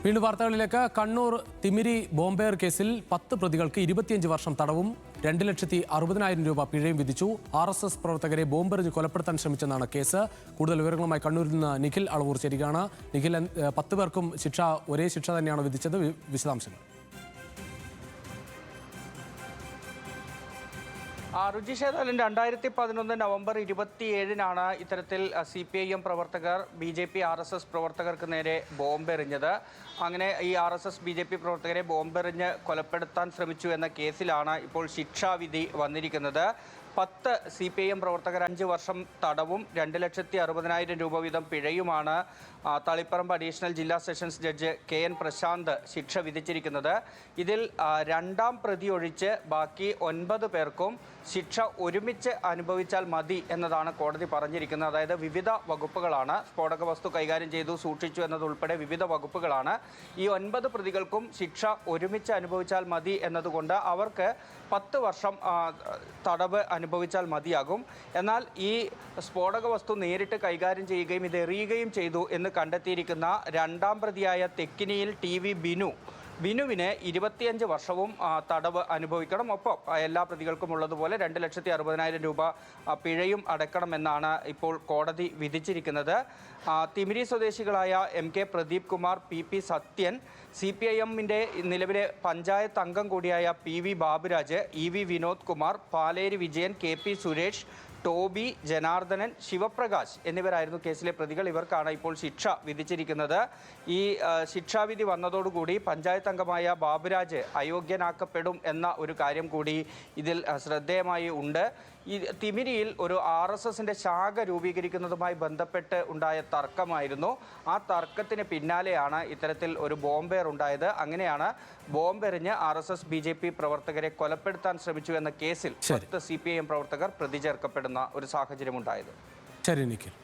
വീണ്ടും വാർത്തകളിലേക്ക്. കണ്ണൂർ തിമിരി ബോംബേർ കേസിൽ 10 പ്രതികൾക്ക് 25 വർഷം തടവും 2,60,000 രൂപ പിഴയും വിധിച്ചു. RSS പ്രവർത്തകരെ ബോംബെറിഞ്ഞ് കൊലപ്പെടുത്താൻ ശ്രമിച്ചെന്നാണ് കേസ്. കൂടുതൽ വിവരങ്ങളുമായി കണ്ണൂരിൽ നിന്ന് നിഖിൽ അളവൂർ ചേരുകയാണ്. നിഖിൽ, 10 പേർക്കും ഒരേ ശിക്ഷ തന്നെയാണ് വിധിച്ചത്. വിശദാംശങ്ങൾ. രുചിഷ്, ഏതായാലും 2011 നവംബർ 27-നാണ് ഇത്തരത്തിൽ CPIM പ്രവർത്തകർ BJP RSS പ്രവർത്തകർക്ക് നേരെ ബോംബെറിഞ്ഞത്. അങ്ങനെ ഈ RSS BJP പ്രവർത്തകരെ ബോംബെറിഞ്ഞ് കൊലപ്പെടുത്താൻ ശ്രമിച്ചു എന്ന കേസിലാണ് ഇപ്പോൾ ശിക്ഷാവിധി വന്നിരിക്കുന്നത്. 10 CPIM പ്രവർത്തകർ 5 വർഷം തടവും 2,60,000 രൂപ വീതം പിഴയുമാണ് തളിപ്പറമ്പ് അഡീഷണൽ ജില്ലാ സെഷൻസ് ജഡ്ജ് KN പ്രശാന്ത് ശിക്ഷ വിധിച്ചിരിക്കുന്നത്. ഇതിൽ 2ാം പ്രതി ഒഴിച്ച് ബാക്കി 9 പേർക്കും ശിക്ഷ ഒരുമിച്ച് അനുഭവിച്ചാൽ മതി എന്നതാണ് കോടതി പറഞ്ഞിരിക്കുന്നത്. അതായത് വിവിധ വകുപ്പുകളാണ്. സ്ഫോടക വസ്തു കൈകാര്യം ചെയ്തു, സൂക്ഷിച്ചു എന്നതുൾപ്പെടെ വിവിധ വകുപ്പുകളാണ്. ഈ 9 പ്രതികൾക്കും ശിക്ഷ ഒരുമിച്ച് അനുഭവിച്ചാൽ മതി എന്നതുകൊണ്ട് അവർക്ക് 10 വർഷം തടവ് അനുഭവിച്ചാൽ മതിയാകും. എന്നാൽ ഈ സ്ഫോടക വസ്തു നേരിട്ട് കൈകാര്യം ചെയ്യുകയും ഇത് എറിയുകയും ചെയ്തു എന്ന് കണ്ടെത്തിയിരിക്കുന്ന 2ാം പ്രതിയായ തെക്കിനിയിൽ TV ബിനുവിന് 25 വർഷവും തടവ് അനുഭവിക്കണം. ഒപ്പം എല്ലാ പ്രതികൾക്കും ഉള്ളതുപോലെ 2,60,000 രൂപ പിഴയും അടയ്ക്കണമെന്നാണ് ഇപ്പോൾ കോടതി വിധിച്ചിരിക്കുന്നത്. തിമിരി സ്വദേശികളായ MK പ്രദീപ് കുമാർ, PP സത്യൻ, CPIM-ന്റെ നിലവിലെ പഞ്ചായത്ത് അംഗം കൂടിയായ PV Baburaj, EV Vinod Kumar, Paleri Vijayan, KP Suresh, Toby, Janardhanan, Shivaprakash എന്നിവരായിരുന്നു കേസിലെ പ്രതികൾ. ഇവർക്കാണ് ഇപ്പോൾ ശിക്ഷ വിധിച്ചിരിക്കുന്നത്. ഈ ശിക്ഷാവിധി വന്നതോടുകൂടി പഞ്ചായത്ത് അംഗമായ ബാബുരാജ് അയോഗ്യനാക്കപ്പെടും എന്ന ഒരു കാര്യം കൂടി ഇതിൽ ശ്രദ്ധേയമായി ഉണ്ട്. ഈ തിമിരിയിൽ ഒരു RSSന്റെ ശാഖ രൂപീകരിക്കുന്നതുമായി ബന്ധപ്പെട്ട് ഉണ്ടായ തർക്കമായിരുന്നു. ആ തർക്കത്തിന് പിന്നാലെയാണ് ഇത്തരത്തിൽ ഒരു ബോംബേർ ഉണ്ടായത്. അങ്ങനെയാണ് ബോംബെറിഞ്ഞ് RSS BJP പ്രവർത്തകരെ കൊലപ്പെടുത്താൻ ശ്രമിച്ചു എന്ന കേസിൽ 10 CPIM പ്രവർത്തകർ പ്രതി ചേർക്കപ്പെടുന്ന ഒരു സാഹചര്യം ഉണ്ടായത്. ശരി നിഖിൽ.